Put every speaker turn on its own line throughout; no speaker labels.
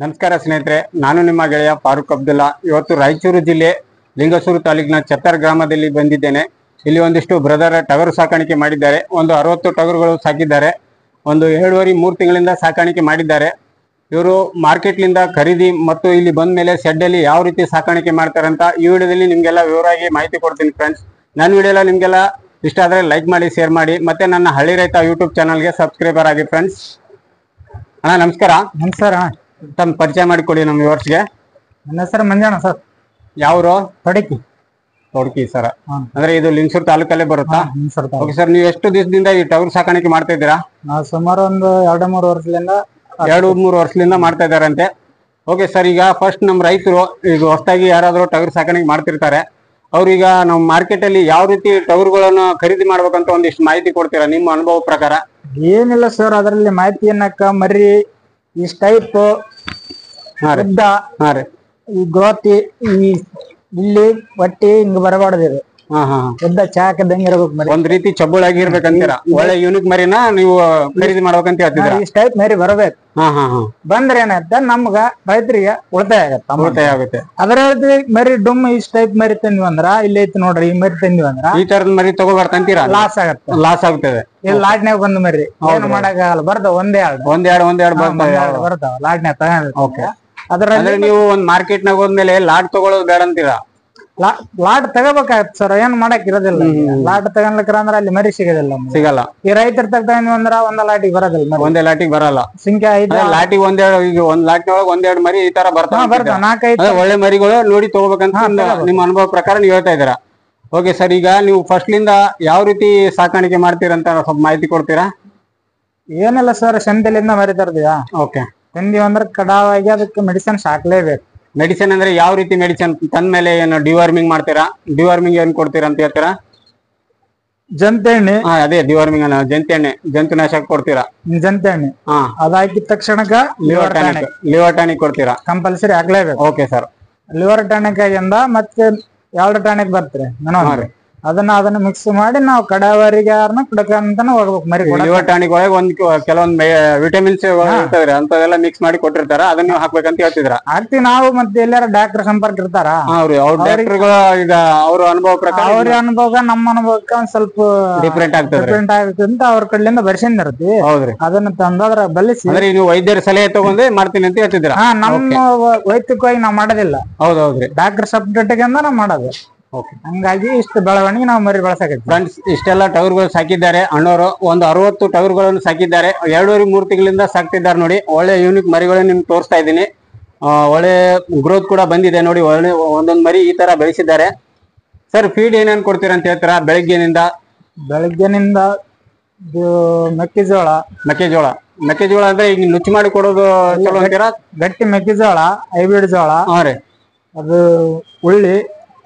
ನಮಸ್ಕಾರ ಸ್ನೇಹಿತರೆ, ನಾನು ನಿಮ್ಮ ಗೆಳೆಯ ಫಾರೂಕ್ ಅಬ್ದುಲ್ಲಾ. ಇವತ್ತು ರಾಯಚೂರು ಜಿಲ್ಲೆ ಲಿಂಗಸೂರು ತಾಲೂಕಿನ ಚತ್ತರ್ ಗ್ರಾಮದಲ್ಲಿ ಬಂದಿದ್ದೇನೆ. ಇಲ್ಲಿ ಒಂದಿಷ್ಟು ಬ್ರದರ್ ಟಗರು ಸಾಕಾಣಿಕೆ ಮಾಡಿದ್ದಾರೆ. ಒಂದು 60 ಟಗರುಗಳು ಸಾಕಿದ್ದಾರೆ. ಒಂದು 2.5-3 ತಿಂಗಳಿಂದ ಸಾಕಾಣಿಕೆ ಮಾಡಿದ್ದಾರೆ. ಇವರು ಮಾರ್ಕೆಟ್ಲಿಂದ ಖರೀದಿ ಮತ್ತು ಇಲ್ಲಿ ಬಂದ ಮೇಲೆ ಶೆಡ್ಡಲ್ಲಿ ಯಾವ ರೀತಿ ಸಾಕಾಣಿಕೆ ಮಾಡ್ತಾರೆ ಅಂತ ಈ ವಿಡಿಯೋದಲ್ಲಿ ನಿಮಗೆಲ್ಲ ವಿವರವಾಗಿ ಮಾಹಿತಿ ಕೊಡ್ತೀನಿ ಫ್ರೆಂಡ್ಸ್. ನನ್ನ ವಿಡಿಯೋ ಎಲ್ಲ ನಿಮಗೆಲ್ಲ ಇಷ್ಟ ಆದರೆ ಲೈಕ್ ಮಾಡಿ, ಶೇರ್ ಮಾಡಿ, ಮತ್ತೆ ನನ್ನ ಹಳ್ಳಿ ರೈತ ಯೂಟ್ಯೂಬ್ ಚಾನಲ್ಗೆ ಸಬ್ಸ್ಕ್ರೈಬರ್ ಆಗಿ ಫ್ರೆಂಡ್ಸ್. ಅಣ್ಣ ನಮಸ್ಕಾರ.
ನಮಸ್ಕಾರ.
ತಮ್ಮ ಪರಿಚಯ ಮಾಡಿಕೊಡಿ ನಮ್ಮ ವ್ಯೂವರ್ಸ್ಗೆ.
ನನ್ನ ಹೆಸರು ಮಂಜಣ್ಣ ಸರ್.
ಯಾವ್ರು?
ತೊಡಕಿ
ಸರ್. ಅಂದ್ರೆ ಇದು ಲಿಂಗಸೂರು ತಾಲೂಕಲ್ಲೇ ಬರುತ್ತಾ? ಓಕೆ ಸರ್, ನೀವು ಎಷ್ಟು ದಿವಸದಿಂದ ಈ ಟಗರು ಸಾಕಾಣಿಕೆ ಮಾಡ್ತಾ ಇದ್ದೀರಾ?
ನಾವು ಸುಮಾರು ಒಂದು 2-3 ವರ್ಷದಿಂದ
2-3 ವರ್ಷದಿಂದ ಮಾಡ್ತಾ ಇದ್ದಾರಂತೆ. ಓಕೆ ಸರ್, ಈಗ ಫಸ್ಟ್ ನಮ್ಮ ರೈತರು ಈಗ ಹೊಸದಾಗಿ ಯಾರಾದರೂ ಟಗರು ಸಾಕಾಣಿಕೆ ಮಾಡ್ತಿರ್ತಾರೆ, ಅವ್ರೀಗ ನಮ್ಮ ಮಾರ್ಕೆಟ್ ಅಲ್ಲಿ ಯಾವ ರೀತಿ ಟಗರುಗಳನ್ನು ಖರೀದಿ ಮಾಡ್ಬೇಕಂತ ಒಂದಿಷ್ಟು ಮಾಹಿತಿ ಕೊಡ್ತೀರಾ ನಿಮ್ಮ ಅನುಭವ ಪ್ರಕಾರ?
ಏನಿಲ್ಲ ಸರ್, ಅದರಲ್ಲಿ ಮಾಹಿತಿ ಏನಕ್ಕ ಮರಿ ಈ ಟೈಪ್ ಉದ್ದ ಈ ಗ್ರೋತಿ ಈ ಇಲ್ಲಿ ಒಟ್ಟಿ ಹಿಂಗ್ ಬರಬಾರ್ದು. ಇದು ಉದ್ದ ಚಾಕದಂಗೆ ಇರ್ಬೇಕು ಮರಿ.
ಒಂದ್ ರೀತಿ ಚಬ್ಬುಳಾಗಿ ಇರ್ಬೇಕಂತೀರಾ? ಒಳ್ಳೆ ಯೂನಿಕ್ ಮರಿನ ನೀವು ಖರೀದಿ ಮಾಡ್ಬೇಕಂತ ಹೇಳ್ತಿದ್ದೀರಾ?
ಈ ಟೈಪ್ ಮರಿ ಬರಬೇಕು. ಬಂದ್ರೆ ಏನಾಗುತ್ತೆ, ನಮ್ಗ ರೈತರಿಗೆ ಉಳಿತಾಯ ಆಗುತ್ತೆ. ಅದರ ಮರಿ ಡುಮ್ ಈ ಟೈಪ್ ಮರಿ ತಂದ್ವಿ ಅಂದ್ರ ಇಲ್ಲಿ ಐತಿ ನೋಡ್ರಿ, ಈ ಮರಿ ತಂದ್ವಿ ಅಂದ್ರ
ಈ ತರದ ಮರಿ ತಗೋಬಾರ್ದಂತೀರಾ?
ಲಾಸ್ ಆಗತ್ತೆ.
ಲಾಸ್ ಆಗ್ತದೆ.
ಇಲ್ಲಿ ಲಾಟ್ನ್ಯಾಗ ಬಂದ್ ಮರಿ ಏನು ಮಾಡಕ್ಕಾಗಲ್ಲ, ಬರ್ತಾವ ಒಂದೆರಡು ಬರ್ತಾವ ಲಾಟ್ನ್ಯಾಗ ತಗೊಂಡ್ರೆ.
ಅದ್ರಲ್ಲಿ ನೀವು ಒಂದ್ ಮಾರ್ಕೆಟ್ ನಾಗ ಹೋದ್ಮೇಲೆ ಲಾಟ್ ತಗೊಳ್ಳೋದು ಬೇಡ ಅಂತೀರಾ?
ಲಾಟ್ ತಗೋಬೇಕಾಗತ್ತೆ ಸರ್, ಏನ್ ಮಾಡಕ್ ಇರೋದಿಲ್ಲ. ಲಾಟ್ ತಗೊಳ್ಲಿಕ್ರ ಅಂದ್ರೆ ಅಲ್ಲಿ ಮರಿ ಸಿಗಲ್ಲ. ಈ ರೈತರ ತಗೊಂಡ್ವಿ ಅಂದ್ರ ಒಂದ್ ಲಾಟಿಗೆ ಬರೋದಿಲ್ಲ.
ಒಂದೇ ಲಾಟಿಗೆ ಬರಲ್ಲ.
ಸಂಖ್ಯೆ
ಲಾಟಿಗೆ ಒಂದ್ ಲಾಟಿನೊಳಗೆ 1-2 ಮರಿ ಈ ತರ ಬರ್ತಾವ.
4-5
ಒಳ್ಳೆ ಮರಿಗಳು ನೋಡಿ ತಗೋಬೇಕಂತ ನಿಮ್ಮ ಅನುಭವ ಪ್ರಕಾರ ನೀವು ಹೇಳ್ತಾ ಇದ್ದೀರಾ. ಓಕೆ ಸರ್, ಈಗ ನೀವು ಫಸ್ಟ್ಲಿಂದ ಯಾವ ರೀತಿ ಸಾಕಾಣಿಕೆ ಮಾಡ್ತೀರಂತ ಸ್ವಲ್ಪ ಮಾಹಿತಿ ಕೊಡ್ತೀರಾ?
ಏನಿಲ್ಲ ಸರ್, ಸಂತೆಲಿಂದ ಮರಿ ತರ್ದಿಯಾ?
ಓಕೆ.
ತಂದಿವಿ ಅಂದ್ರೆ ಕಡಾವಾಗಿ ಅದಕ್ಕೆ ಮೆಡಿಸಿನ್ ಹಾಕ್ಲೇಬೇಕು.
ಮೆಡಿಸಿನ್ ಅಂದ್ರೆ ಯಾವ ರೀತಿ ಮೆಡಿಸಿನ್? ತಂದ ಮೇಲೆ ಏನು ಡಿವಾರ್ಮಿಂಗ್ ಮಾಡ್ತೀರಾ? ಡಿವಾರ್ಮಿಂಗ್ ಏನ್ ಕೊಡ್ತೀರಾ ಅಂತ ಹೇಳ್ತೀರಾ?
ಜಂತು ಎಣ್ಣೆ.
ಅದೇ ಡಿವಾರ್ಮಿಂಗ್ ಅನ್ನ ಜಂತು ಎಣ್ಣೆ, ಜಂತುನಾಶಕ ಕೊಡ್ತೀರಾ?
ಜಂತು ಎಣ್ಣೆ ಅದಾಕಿದ ತಕ್ಷಣಕ್ಕ
ಲಿವರ್ ಟಾನಿಕ್ ಕೊಡ್ತೀರಾ?
ಕಂಪಲ್ಸರಿ ಹಾಕ್ಲೇಬೇಕು.
Okay sir.
ಲಿವರ್ ಟಾನಿಕ್ ಆಗಿಂದ ಮತ್ತೆ 2 ಟಾನಿಕ್ ಬರ್ತಾರೆ ಅದನ್ನ ಮಿಕ್ಸ್ ಮಾಡಿ ನಾವು ಕಡಾವರಿಗೆ ಕುಡಕಂತಾನೆ ಹೋಗ್ಬೇಕು ಮರಿ.
ಲಿವರ್ ಟಾನಿಕ್ ಒಳಗೆ ಕೆಲವೊಂದು ವಿಟಮಿನ್ಸ್ ಇರ್ತವೆ, ಅಂತದೆಲ್ಲ ಮಿಕ್ಸ್ ಮಾಡಿ ಕೊಟ್ಟಿರ್ತಾರ, ಅದನ್ನ ನೀವು ಹಾಕ್ಬೇಕಂತ ಹೇಳ್ತಿದ್ರ?
ಹಾಕ್ತಿವಿ ನಾವು. ಮತ್ತೆ ಎಲ್ಲಾರ ಡಾಕ್ಟರ್ ಸಂಪರ್ಕ ಇರ್ತಾರ,
ಡಾಕ್ಟರ್ಗಳು ಈಗ ಅವ್ರ ಅನುಭವ ಪ್ರಕಾರ
ಅವ್ರ ಅನುಭವ ನಮ್ಮ ಅನುಭವಕ್ಕೆ ಒಂದ್ ಸ್ವಲ್ಪ
ಡಿಫ್ರೆಂಟ್ ಆಗ್ತದೆ
ಅಂತ ಅವ್ರ ಕಡೆಯಿಂದ ಬರ್ಸಿಂದ ಇರ್ತೀವಿ.
ಹೌದ್ರಿ.
ಅದನ್ನ ತಂದದ್ರ ಬಲಿಸಿ
ನೀವು ವೈದ್ಯರ ಸಲಹೆ ತಗೊಂಡೇ ಮಾಡ್ತೀನಿ ಅಂತ ಹೇಳ್ತಿದ್ರ?
ನಮ್ಮ ವೈಯಕ್ತಿಕವಾಗಿ ನಾವ್ ಮಾಡೋದಿಲ್ಲ.
ಹೌದೌದ್ರಿ.
ಡಾಕ್ಟರ್ ಸಬ್ಜೆಕ್ಟ್ ನಾವು ಮಾಡೋದು. ಹಂಗಾಗಿ ಇಷ್ಟು ಬೆಳವಣಿಗೆ ನಾವು ಮರಿ ಬೆಳೆಸಕೈತಿ.
ಫ್ರೆಂಡ್ಸ್, ಇಷ್ಟೆಲ್ಲ ಟಗರುಗಳು ಸಾಕಿದ್ದಾರೆ ಅಣ್ಣವರು. ಒಂದು 60 ಟಗರುಗಳನ್ನು ಸಾಕಿದ್ದಾರೆ. 2-3 ತಿಂಗಳಿಂದ ಸಾಕ್ತಿದ್ದಾರೆ ನೋಡಿ. ಒಳ್ಳೆ ಯೂನಿಕ್ ಮರಿಗಳನ್ನ ನಿಮ್ಗೆ ತೋರಿಸ್ತಾ ಇದ್ದೀನಿ. ಒಳ್ಳೆ ಗ್ರೋತ್ ಕೂಡ ಬಂದಿದೆ ನೋಡಿ. ಒಳ್ಳೆ ಒಂದೊಂದು ಮರಿ ಈ ತರ ಬೆಳೆಸಿದ್ದಾರೆ. ಸರ್, ಫೀಡ್ ಏನೇನ್ ಕೊಡ್ತೀರಾ ಅಂತ ಹೇಳ್ತೀರಾ? ಬೆಳಗ್ಗೆನಿಂದ ಮೆಕ್ಕೆಜೋಳ ಅಂದ್ರೆ ಈಗ ನುಚ್ಚು ಮಾಡಿ ಕೊಡೋದು ಚಲೋ ಅಂತೀರಾ?
ಗಟ್ಟಿ ಮೆಕ್ಕೆಜೋಳ, ಹೈಬ್ರಿಡ್ ಜೋಳ, ಅದು ಉಳ್ಳಿ,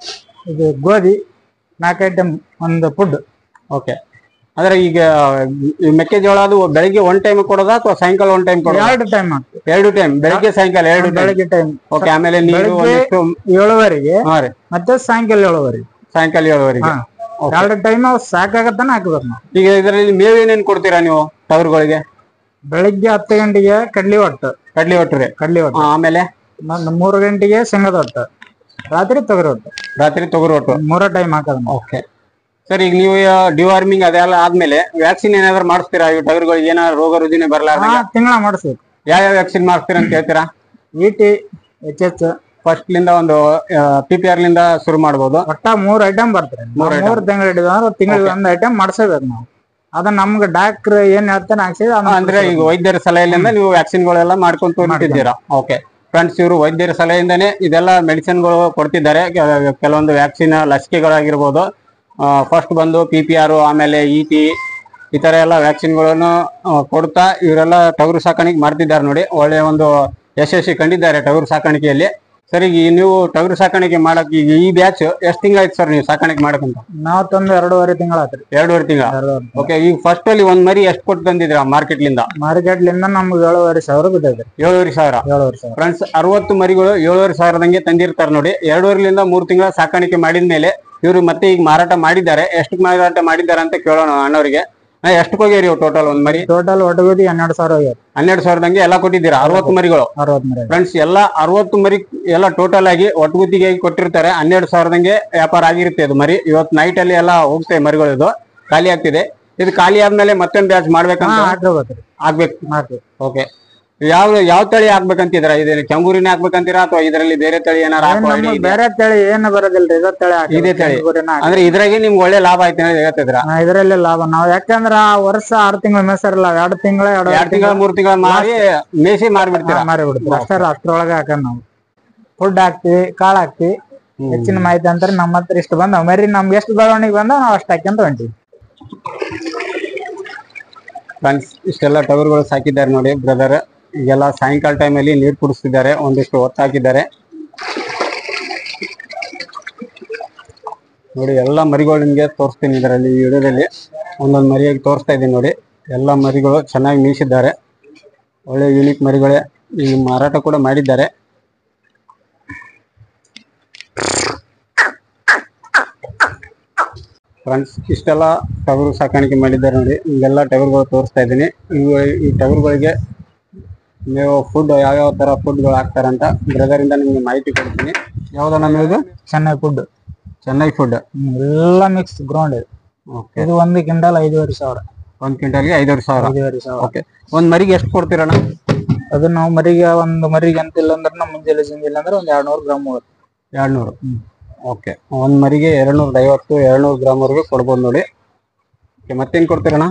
ಇದು ಗೋಧಿ, 4 ಐಟಮ್ ಒಂದು ಫುಡ್.
ಓಕೆ. ಅಂದ್ರೆ ಈಗ ಮೆಕ್ಕೆಜೋಳ ಅದು ಬೆಳಿಗ್ಗೆ 1 ಟೈಮ್ ಕೊಡೋದಾ ಅಥವಾ ಸಾಯಂಕಾಲ 1 ಟೈಮ್ ಕೊಡೋದಾ?
2
ಟೈಮ್, ಬೆಳಿಗ್ಗೆ ಸಾಯಂಕಾಲ 2
ಬೆಳಿಗ್ಗೆ ಟೈಮ್.
ಓಕೆ. ಆಮೇಲೆ ನೀರು
7ವರೆಗೆ ಮತ್ತೆ ಸಾಯಂಕಾಲ 7ವರೆಗೆ.
7ವರೆಗೆ
2 ಟೈಮ್ ಸಾಕಾಗತ್ತಾನ ಹಾಕ್ಬೇಕು ನಾವು.
ಈಗ ಇದರಲ್ಲಿ ಮೇವು ಏನೇನ್ ಕೊಡ್ತೀರಾ ನೀವು ಟಗರುಗಳಿಗೆ?
ಬೆಳಿಗ್ಗೆ 10 ಗಂಟೆಗೆ ಕಡ್ಲಿ ಒಟ್ಟು. ಆಮೇಲೆ 3 ಗಂಟೆಗೆ ಶೇಂಗದ ಒಟ್ಟು, ರಾತ್ರಿ ತೊಗರಿ ಒಟ್ಟು 3 ಟೈಮ್ ಹಾಕೋದು.
ಓಕೆ ಸರ್, ಈಗ ನೀವು ಡಿವಾರ್ಮಿಂಗ್ ಅದೆಲ್ಲ ಆದ್ಮೇಲೆ ವ್ಯಾಕ್ಸಿನ್ ಏನಾದ್ರು ಮಾಡಿಸ್ತೀರಾ? ಈ ಟಗರುಗಳಿಗೆ ಏನಾದ್ರು ರೋಗ ರುಜಿನ ಬರಲಾರ್ದ
ತಿಂಗಳ ಮಾಡಿಸ್ಬೇಕು.
ಯಾವ ವ್ಯಾಕ್ಸಿನ್ ಮಾಡಿಸ್ತೀರಾ ಅಂತ ಹೇಳ್ತೀರಾ?
ET, HH
ಫಸ್ಟ್ ಲಿಂದ ಒಂದು PPR ಲಿಂದ ಶುರು ಮಾಡ್ಬೋದು.
ಒಟ್ಟ 3 ಐಟಮ್ ಬರ್ತಾರೆ. 3 ತಿಂಗಳು ಹಿಡಿದ್ರೆ ತಿಂಗಳಿಗೆ 1 ಐಟಮ್ ಮಾಡಿಸಬೇಕು ನಾವು. ಅದನ್ನ ನಮ್ಗೆ ಡಾಕ್ಟರ್ ಏನ್ ಹೇಳ್ತಾನೆ ಹಾಕ್ಸಿದ್ರೆ
ಅಂದ್ರೆ ಈಗ ವೈದ್ಯರ ಸಲಹೆಯಿಂದ ನೀವು ವ್ಯಾಕ್ಸಿನ್ಗಳೆಲ್ಲ ಮಾಡ್ಕೊಂತ ಹೊರಟಿದ್ದೀರಾ? ಓಕೆ ಫ್ರೆಂಡ್ಸ್, ಇವರು ವೈದ್ಯರ ಸಲಹೆಯಿಂದಾನೇ ಇದೆಲ್ಲ ಮೆಡಿಸಿನ್ಗಳು ಕೊಡ್ತಿದ್ದಾರೆ. ಕೆಲವೊಂದು ವ್ಯಾಕ್ಸಿನ್ ಲಸಿಕೆಗಳಾಗಿರ್ಬೋದು. ಫಸ್ಟ್ ಬಂದು PPR, ಆಮೇಲೆ ET, ಈ ತರ ಎಲ್ಲ ವ್ಯಾಕ್ಸಿನ್ಗಳನ್ನು ಕೊಡ್ತಾ ಇವರೆಲ್ಲ ಟಗರು ಸಾಕಾಣಿಕೆ ಮಾಡ್ತಿದ್ದಾರೆ ನೋಡಿ. ಒಳ್ಳೆ ಒಂದು ಯಶಸ್ವಿ ಕಂಡಿದ್ದಾರೆ ಟಗರು ಸಾಕಾಣಿಕೆಯಲ್ಲಿ. ಸರ್, ಈಗ ನೀವು ಟಗರು ಸಾಕಾಣಿಕೆ ಮಾಡಕ್ ಈಗ ಈ ಬ್ಯಾಚ್ ಎಷ್ಟು ತಿಂಗಳಾಯ್ತು ಸರ್ ನೀವು ಸಾಕಾಣಿಕೆ ಮಾಡಕ್ಕಂತ?
ನಾವು ತಂದು 2.5 ತಿಂಗಳಾತ್ರಿ.
2.5 ತಿಂಗಳ. ಓಕೆ. ಈಗ ಫಸ್ಟ್ ಅಲ್ಲಿ ಒಂದ್ ಮರಿ ಎಷ್ಟು ಕೊಟ್ಟು ತಂದಿದ್ರ ಮಾರ್ಕೆಟ್ ಲಿಂದ?
ನಮ್ಗೆ 7,500 ಬಿದ್ದೈತೆ.
7,500. ಫ್ರೆಂಡ್ಸ್, 60 ಮರಿಗಳು 7,500 ತಂದಿರ್ತಾರೆ ನೋಡಿ. 2.5 3 ತಿಂಗಳ ಸಾಕಾಣಿಕೆ ಮಾಡಿದ್ಮೇಲೆ ಇವರು ಮತ್ತೆ ಈಗ ಮಾರಾಟ ಮಾಡಿದ್ದಾರೆ. ಎಷ್ಟು ಮಾರಾಟ ಮಾಡಿದ್ದಾರೆ ಅಂತ ಕೇಳೋಣ ಅಣ್ಣವರಿಗೆ. ಎಷ್ಟಕ್ಕೆ ಹೋಗ್ಯಾರಿ ಟೋಟಲ್ ಒಂದ್ ಮರಿ?
ಟೋಟಲ್ ಒಟ್ಟಗೋದಿ 12,000 ಹೋಗ್ಯಾರ.
12,000 ಎಲ್ಲ ಕೊಟ್ಟಿದ್ದೀರಾ? 60 ಮರಿಗಳು.
60 ಮರಿ
ಫ್ರೆಂಡ್ಸ್, ಎಲ್ಲ 60 ಮರಿ ಎಲ್ಲ ಟೋಟಲ್ ಆಗಿ ಒಟ್ಟುಗುತ್ತಿಗೆ ಕೊಟ್ಟಿರ್ತಾರೆ. 12,000 ವ್ಯಾಪಾರ ಆಗಿರುತ್ತೆ ಇದು ಮರಿ. ಇವತ್ತು ನೈಟ್ ಅಲ್ಲಿ ಎಲ್ಲ ಹೋಗ್ತೇವೆ ಮರಿಗಳು. ಇದು ಖಾಲಿ ಆಗ್ತಿದೆ. ಇದು ಖಾಲಿ ಆದ್ಮೇಲೆ ಮತ್ತೊಂದು ಬ್ಯಾಚ್ ಮಾಡ್ಬೇಕಂತ ಆಗ್ಬೇಕು. ಓಕೆ, ಯಾವ ತಳಿ ಹಾಕ್ಬೇಕಂತಿದ್ರ? ಇದು ಕೆಂಗೂರಿನೇ ಹಾಕ್ಬೇಕಂತೀರಾ ಅಥವಾ ಇದರಲ್ಲಿ ಬೇರೆ ತಳಿ ಏನಾರ?
ಬೇರೆ ತಳಿ ಏನು ಬರೋದಿಲ್ರಿ,
ಇದೇ ತಳಿ. ಅಂದ್ರೆ ಇದ್ರಾಗೆ ನಿಮ್ಗೆ ಒಳ್ಳೆ ಲಾಭ ಆಯ್ತು ಹೇಳ್ತಿದ್ರ?
ಇದರಲ್ಲಿ ಲಾಭ. ನಾವ್ ಯಾಕಂದ್ರ ವರ್ಷ 6 ತಿಂಗಳ ಮೇಸರಲ್ಲ, 2 ತಿಂಗಳ
3 ತಿಂಗಳ ಮಾರಿ ಮೇಸಿ ಮಾರ್ಬಿಡ್ತೀರಾ?
ಮಾರಿಬಿಡ್ತೀವಿ ಅಷ್ಟರೊಳಗೆ ಹಾಕಂಡ್ ನಾವು ಫುಡ್ ಹಾಕ್ತಿವಿ, ಕಾಳು ಹಾಕ್ತಿವಿ. ಹೆಚ್ಚಿನ ಮಾಹಿತಿ ಅಂತಾರೆ ನಮ್ಮ ಹತ್ರ ಇಷ್ಟು ಬಂದ ಮರಿ, ನಮ್ಗೆ ಎಷ್ಟು ಬೆಳವಣಿಗೆ ಬಂದ ನಾವು ಅಷ್ಟು ಹಾಕ್ಯಂತ ಹೊಂಟಿವಿ.
ಫ್ರೆಂಡ್ಸ್, ಇಷ್ಟೆಲ್ಲ ಟಗರುಗಳು ಸಾಕಿದ್ದಾರೆ ನೋಡಿ ಬ್ರದರ್. ಈಗೆಲ್ಲ ಸಾಯಂಕಾಲ ಟೈಮಲ್ಲಿ ನೀರು ಕುಡಿಸ್ತಿದ್ದಾರೆ, ಒಂದಿಷ್ಟು ಹೊತ್ತು ಹಾಕಿದ್ದಾರೆ ನೋಡಿ. ಎಲ್ಲ ಮರಿಗಳು ನಿಮಗೆ ತೋರಿಸ್ತೀನಿ ಇದರಲ್ಲಿ, ಈ ವಿಡಿಯೋದಲ್ಲಿ ಒಂದೊಂದು ಮರಿಯಾಗಿ ತೋರಿಸ್ತಾ ಇದ್ದೀನಿ ನೋಡಿ. ಎಲ್ಲ ಮರಿಗಳು ಚೆನ್ನಾಗಿ ಮೀಸಿದ್ದಾರೆ, ಒಳ್ಳೆ ಯೂನಿಕ್ ಮರಿಗಳೇ. ಈಗ ಮಾರಾಟ ಕೂಡ ಮಾಡಿದ್ದಾರೆ. ಫ್ರೆಂಡ್ಸ್, ಇಷ್ಟೆಲ್ಲ ಟಗರು ಸಾಕಾಣಿಕೆ ಮಾಡಿದ್ದಾರೆ ನೋಡಿ. ಈಗೆಲ್ಲ ಟಗರುಗಳು ತೋರಿಸ್ತಾ ಇದ್ದೀನಿ. ಈ ಟಗರುಗಳಿಗೆ ನೀವು ಫುಡ್ ಯಾವ್ಯಾವ ತರ ಫುಡ್ಗಳು ಹಾಕ್ತಾರಂತ ಬ್ರದರ್ ಇಂದ ನಿಮ್ಗೆ ಮಾಹಿತಿ ಕೊಡ್ತೀನಿ. ಯಾವ್ದು ನಮ್ಮ ಇದು?
ಚೆನ್ನೈ ಫುಡ್.
ಚೆನ್ನೈ ಫುಡ್
ಎಲ್ಲ ಮಿಕ್ಸ್ ಗ್ರೌಂಡ್ ಇದು. ಇದು 1 ಕ್ವಿಂಟಲ್ 5,500.
1 ಕ್ವಿಂಟಲ್ಗೆ 5,500. ಓಕೆ, ಒಂದ್ ಮರಿಗೆ ಎಷ್ಟು ಕೊಡ್ತೀರಣ್ಣ?
ಅದು ನಾವು ಮರಿಗೆ ಒಂದು ಮರಿಗೆ ಅಂತಿಲ್ಲ ಅಂದ್ರೆ ನಮ್ಮ ಮುಂಜಾನೆ ಸಿಂಗಿಲ್ಲ ಅಂದ್ರೆ ಒಂದು 200 ಗ್ರಾಮ್ ಹೋಗುತ್ತೆ.
200. ಓಕೆ, ಒಂದ್ ಮರಿಗೆ 250 200 ಗ್ರಾಮ್ ವರೆಗೂ ಕೊಡ್ಬೋದು ನೋಡಿ. ಮತ್ತೇನ್ ಕೊಡ್ತೀರಣ್ಣ?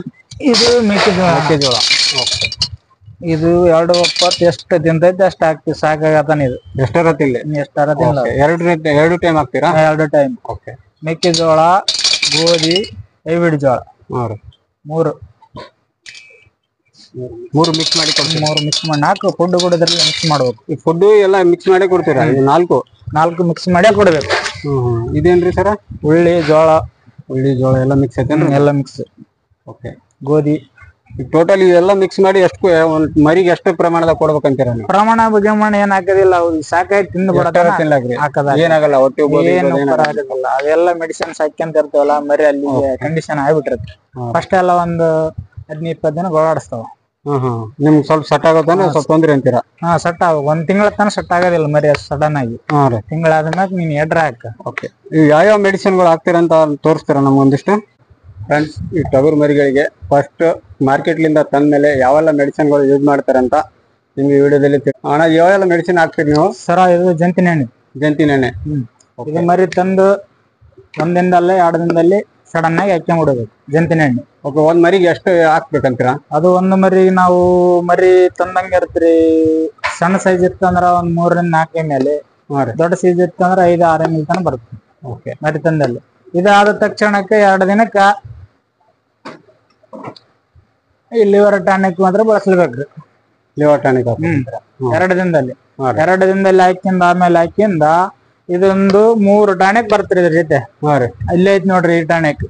ಇದು ಮೆಕ್ಕೆಜೋಳ.
ಇದು 2 ಎಷ್ಟು ತಿಂತೈತೆ ಅಷ್ಟು ಹಾಕ್ತಿವಿ, ಸಾಕಾಗತಾನೆ. ಇದು
ಎಷ್ಟರತ್ತಿಲ್ಲ?
ಎಷ್ಟರತ್ತಿಲ್ಲ.
2 ಟೈಮ್ ಹಾಕ್ತೀರಾ?
2 ಟೈಮ್.
ಓಕೆ,
ಮೆಕ್ಕೆಜೋಳ, ಗೋಧಿ, ಹೈಬ್ರಿಡ್ ಜೋಳ 3
ಮಿಕ್ಸ್ ಮಾಡಿ ಕೊಡ್ತೀವಿ.
3 ಮಿಕ್ಸ್ ಮಾಡಿ 4 ಫುಡ್ ಕೂಡ ಇದ್ರಲ್ಲಿ ಮಿಕ್ಸ್ ಮಾಡ್ಬೇಕು.
ಈ ಫುಡ್ ಎಲ್ಲ ಮಿಕ್ಸ್ ಮಾಡಿ ಕೊಡ್ತೀರಾ? 4
ಮಿಕ್ಸ್ ಮಾಡಿ ಕೊಡ್ಬೇಕು.
ಇದೇನ್ರಿ ಸರ?
ಉಳ್ಳಿ ಜೋಳ
ಎಲ್ಲ ಮಿಕ್ಸ್ ಐತೆ?
ಎಲ್ಲ ಮಿಕ್ಸ್.
ಓಕೆ,
ಗೋಧಿ
ಟೋಟಲ್ ಇವೆಲ್ಲ ಮಿಕ್ಸ್ ಮಾಡಿ ಎಷ್ಟು ಒಂದ್ ಮರಿಗೆ ಎಷ್ಟು ಪ್ರಮಾಣದಾಗ ಕೊಡ್ಬೇಕಂತೀರ?
ಪ್ರಮಾಣ ಬಗೆಮಾನ ಏನ್ ಹಾಕೋದಿಲ್ಲ, ಸಾಕಾಗಿ ತಿಂದು
ಏನಾಗಲ್ಲ, ಹೊಟ್ಟೆ
ಆಗೋದಿಲ್ಲ. ಅದೆಲ್ಲ ಮೆಡಿಸಿನ್ಸ್ ಹಾಕ್ಯಂತ ಇರ್ತವಲ್ಲ, ಮರಿ ಅಲ್ಲಿ ಕಂಡೀಷನ್ ಆಗ್ಬಿಟ್ಟಿರುತ್ತೆ. ಫಸ್ಟ್ ಎಲ್ಲ ಒಂದು 15-20 ದಿನ ಓಡಾಡಿಸ್ತಾವ.
ನಿಮ್ಗೆ ಸ್ವಲ್ಪ ಸೆಟ್ ಆಗೋತಾನೆ ಸ್ವಲ್ಪ ತೊಂದ್ರೆ ಅಂತೀರಾ?
ಸೆಟ್ ಆಗ 1 ತಿಂಗಳ ತನಕ ಸೆಟ್ ಆಗೋದಿಲ್ಲ ಮರಿ ಸಡನ್ ಆಗಿ. ತಿಂಗಳಾದ್ಮೇಲೆ ನೀನ್ ಎಡ್ರ ಹಾಕ.
ಓಕೆ, ಯಾವ್ಯಾವ ಮೆಡಿಸಿನ್ಗಳು ಹಾಕ್ತೀರಂತ ತೋರಿಸ್ತೀರಾ ನಮ್ಗೊಂದಿಷ್ಟು? ಫ್ರೆಂಡ್ಸ್, ಈ ಟಗರು ಮರಿಗಳಿಗೆ ಫಸ್ಟ್ ಮಾರ್ಕೆಟ್ಲಿಂದ ತಂದ ಮೇಲೆ ಯಾವೆಲ್ಲ ಮೆಡಿಸಿನ್ಗಳು ಯೂಸ್ ಮಾಡ್ತಾರಂತ ನಿಮ್ಗೆ ವಿಡಿಯೋದಲ್ಲಿ ಅಣ್ಣ, ಯಾವೆಲ್ಲ ಮೆಡಿಸಿನ್ ಹಾಕ್ತೀರಿ ನೀವು?
ಸರ, ಇದು ಜಂತಿನೆಣ್ಣೆ. ಇದು ಮರಿ ತಂದು 1 ದಿನದಲ್ಲೇ 2 ದಿನದಲ್ಲಿ ಸಡನ್ ಆಗಿ ಹಾಕ್ಕೊಂಡ್ಬಿಡ್ಬೇಕು ಜಂತಿನೆಣ್ಣೆ.
ಓಕೆ, ಒಂದ್ ಮರಿಗೆ ಎಷ್ಟು ಹಾಕ್ಬೇಕಂತೀರಾ?
ಅದು ಒಂದು ಮರಿ ನಾವು ಮರಿ ತಂದಂಗೆ ಇರ್ತೀರಿ. ಸಣ್ಣ ಸೈಜ್ ಇತ್ತಂದ್ರ ಒಂದ್ 3-4 ml, ದೊಡ್ಡ ಸೈಜ್ ಇತ್ತಂದ್ರ 5-6 ml ತನಕ ಬರುತ್ತೆ.
ಓಕೆ,
ಮರಿ ತಂದಲ್ಲಿ ಇದಾದ ತಕ್ಷಣಕ್ಕೆ 2 ದಿನಕ್ಕ ಈ ಲಿವರ್ ಟಾನಿಕ್ ಮಾತ್ರ ಬಳಸಲೇಬೇಕ್ರಿ.
ಲಿವರ್ ಟಾನಿಕ್
2 ದಿನದಲ್ಲಿ 2 ದಿನದಲ್ಲಿ ಹಾಕಿಂದ ಆಮೇಲೆ ಹಾಕಿಂದ ಇದೊಂದು 3 ಟಾನಿಕ್ ಬರ್ತೀರಿ ಇದ್ರ ಜೊತೆ. ಇಲ್ಲೇ ಐತಿ ನೋಡ್ರಿ ಈ ಟಾನಿಕ್.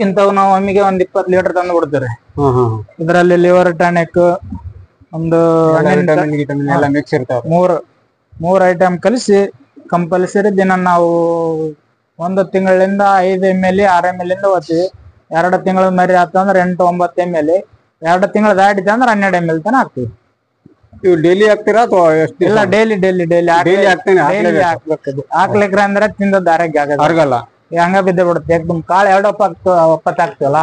ಇಂಥವ್ ನಾವು ಒಮ್ಮಿಗೆ 20 ಲೀಟರ್ ತಂದು ಬಿಡ್ತೀರಿ. ಇದರಲ್ಲಿ ಲಿವರ್ ಟಾನಿಕ್ ಒಂದು
ಮಿಕ್ಸ್ ಇರ್ತಾವ.
3 ಐಟಮ್ ಕಲಿಸಿ ಕಂಪಲ್ಸರಿ ದಿನ ನಾವು 1 ತಿಂಗಳಿಂದ 5 ml 6 ml ಇಂದ ಓದ್ತೀವಿ. 2 ತಿಂಗಳ ಮರಿ ಆತಂದ್ರೆ 8-9 ml, 2 ತಿಂಗಳ ದಾಟಿತ ಅಂದ್ರೆ 12 ml ತನ ಹಾಕ್ತಿವಿ.
ಇವು ಡೈಲಿ ಹಾಕ್ತೀರಾ ಅಥವಾ ಎಷ್ಟು?
ಇಲ್ಲ, ಡೈಲಿ ಹಾಕ್ಲಿಕ್ರ ಅಂದ್ರೆ ತಿಂದದ್ದು ಆರೋಗ್ಯ
ಆಗಲ್ಲ,
ಹಂಗ ಬಿದ್ದ ಬಿಡುತ್ತೆ. ಏಕ್ದಮ್ ಕಾಳು 2 ಒಪ್ಪತ್ತು ಹಾಕ್ತಿವಲ್ಲ,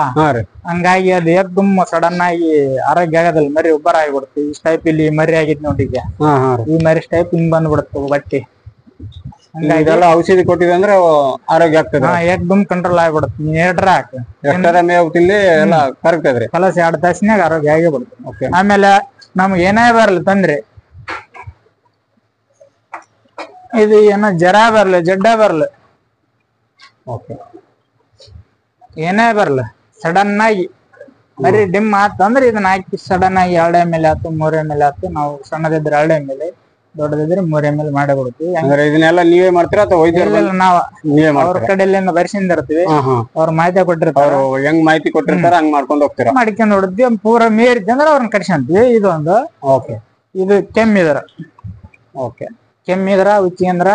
ಹಂಗಾಗಿ ಅದು ಏಕ್ದಮ್ ಸಡನ್ ಆಗಿ ಆರೋಗ್ಯ ಆಗೋದಿಲ್ಲ, ಮರಿ ಉಬ್ಬರ ಆಗಿಬಿಡುತ್ತೆ. ಈ ಟೈಪ್ ಇಲ್ಲಿ ಮರಿ ಆಗಿತ್ತು ನೋಡಿ. ಈಗ ಈ ಮರಿ ಟೈಪ್ ಹಿಂಗ್ ಬಂದ್ಬಿಡುತ್ತೆ ಬಟ್ಟಿ.
ಇದೆಲ್ಲ ಔಷಧಿ ಕೊಟ್ಟಿದೆ ಅಂದ್ರೆ ಆರೋಗ್ಯ ಆಗ್ತದೆ.
ಏಕ್ದಮ್ ಕಂಟ್ರೋಲ್ ಆಗಿಬಿಡುತ್ತೆ. ನೀ ಎಷ್ಟ್ರ ಹಾಕ,
ಎಷ್ಟರ ಮೇವು ತಿನ್ಲಿ ಎಲ್ಲ ಕರೆಕ್ಟ್ ಅದ್ರಿ.
ಕಲಸಿ 2 ತಾಸಿನಾಗ ಆರೋಗ್ಯ ಆಗಿ ಬಿಡುತ್ತೆ. ಆಮೇಲೆ ನಮ್ಗೆ ಏನೇ ಬರಲ್ಲ ತಂದ್ರಿ, ಇದು ಏನೋ ಜರ ಬರ್ಲಿ ಜಡ್ಡ ಬರ್ಲಿ, ಏನೇ ಬರ್ಲ ಸಡನ್ ಆಗಿ ಮರಿ ಡಿಮ್ ಆತಂದ್ರೆ ಇದನ್ನ ಹಾಕಿ ಸಡನ್ ಆಗಿ 2 ml ಆಯ್ತು 3 ml ಆಯ್ತು. ನಾವು ಸಣ್ಣದಿದ್ರೆ 2 ml, ದೊಡ್ಡದಿದ್ರೆ 3 ml ಮಾಡಿ ಕೊಡ್ತೀವಿ.
ಇದನ್ನೆಲ್ಲ ನೀವೇ ಮಾಡ್ತೀರಾ ಅಥವಾ ವೈದ್ಯರು?
ನಾವು ಅವ್ರ ಕಡೆಯಿಂದ ಬರ್ಸಿಂದ ಇರ್ತೀವಿ, ಅವ್ರ ಮಾಹಿತಿ ಕೊಟ್ಟಿರ್ತಾರ.
ಹೆಂಗ್ ಮಾಹಿತಿ ಕೊಟ್ಟಿರ್ತಾರ ಹಂಗ್ ಮಾಡ್ಕೊಂಡು ಹೋಗ್ತೀರಾ?
ಮಾಡ್ಕೊಂಡ್ ಹೊಡ್ತೀವಿ. ಪೂರ ಮೀರಿತಿ ಅಂದ್ರೆ ಅವ್ರನ್ನ ಕರ್ಸಂತೀವಿ. ಇದೊಂದು ಇದು ಕೆಮ್ಮಿದ್ರ ಉಚ್ಚಿ ಅಂದ್ರ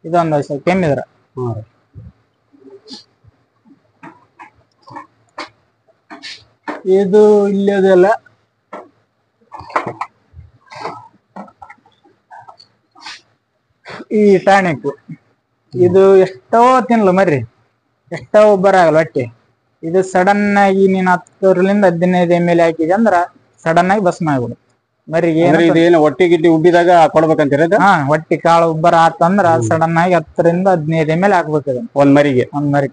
ಇದೊಂದು ಕೆಮ್ಮಿದ್ರ ಇದು ಇಲ್ಲಿ ಅದೆಲ್ಲ ಈ ಟಾಣಿಕ್ ಇದು ಎಷ್ಟೋ ತಿನ್ಲು ಮರ್ರಿ, ಎಷ್ಟೋ ಬರಾಗಲ್ಲ ಹೊಟ್ಟೆ. ಇದು ಸಡನ್ ಆಗಿ ನೀನ್ 10 ರಿಂದ 15 ml ಹಾಕಿದೆ ಅಂದ್ರ ಸಡನ್ ಆಗಿ ಭಸ್ಮ ಆಗ್ಬಿಡುತ್ತೆ ಮರಿಗೆ.
ಇದೇನು ಹೊಟ್ಟಿ ಗಿಟ್ಟಿ ಉಬ್ಬಿದಾಗ ಕೊಡ್ಬೇಕಂತೀರ?
ಹೊಟ್ಟಿ ಕಾಳು ಉಬ್ಬರ ಆತಂದ್ರ ಸಡನ್ ಆಗಿ 10 ರಿಂದ 15 ml ಹಾಕ್ಬೇಕು
ಒಂದ್ ಮರಿಗೆ